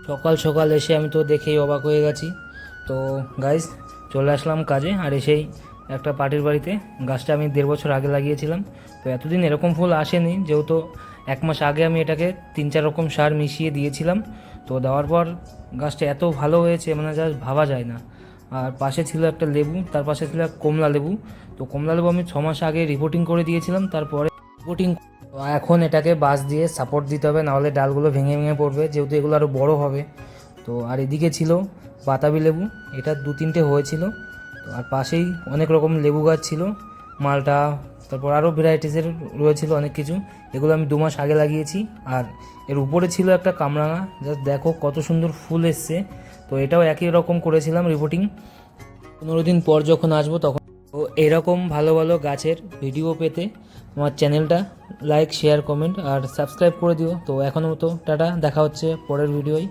সকাল সকাল এসে আমি তো দেখেই অবাক হয়ে গেছি। তো গাইজ চলে আসলাম কাজে, আর এসেই একটা পার্টির বাড়িতে গাছটা আমি 1.5 বছর আগে লাগিয়েছিলাম। তো এতদিন এরকম ফুল আসেনি, যেহেতু 1 মাস আগে আমি এটাকে 3-4 রকম সার মিশিয়ে দিয়েছিলাম। তো দেওয়ার পর গাছটা এত ভালো হয়েছে, মানে যা ভাবা যায় না। আর পাশে ছিল একটা লেবু, তার পাশে ছিল এক কমলা লেবু। তো কমলা লেবু আমি 6 মাস আগে রিপোর্টিং করে দিয়েছিলাম, তারপরে রিপোর্টিং এখন এটাকে বাঁশ দিয়ে সাপোর্ট দিতে হবে, নাহলে ডালগুলো ভেঙে ভেঙে পড়বে, যেহেতু এগুলো আরও বড় হবে। তো আর এদিকে ছিল বাতাবি লেবু, এটা 2-3টে হয়েছিল। তো আর পাশেই অনেক রকম লেবু গাছ ছিল, মালটা, তারপর আরও ভ্যারাইটিসের রয়েছিল অনেক কিছু। এগুলো আমি 2 মাস আগে লাগিয়েছি। আর এর উপরে ছিল একটা কামরাঙা, জাস্ট দেখো কত সুন্দর ফুল এসছে। তো এটাও একই রকম করেছিলাম রিপোর্টিং। 15 দিন পর যখন আসবো তখন। তো এরকম ভালো ভালো গাছের ভিডিও পেতে আমার চ্যানেলটা লাইক, শেয়ার, কমেন্ট আর সাবস্ক্রাইব করে দিও। তো এখনও মতো টাটা, দেখা হচ্ছে পরের ভিডিওয়।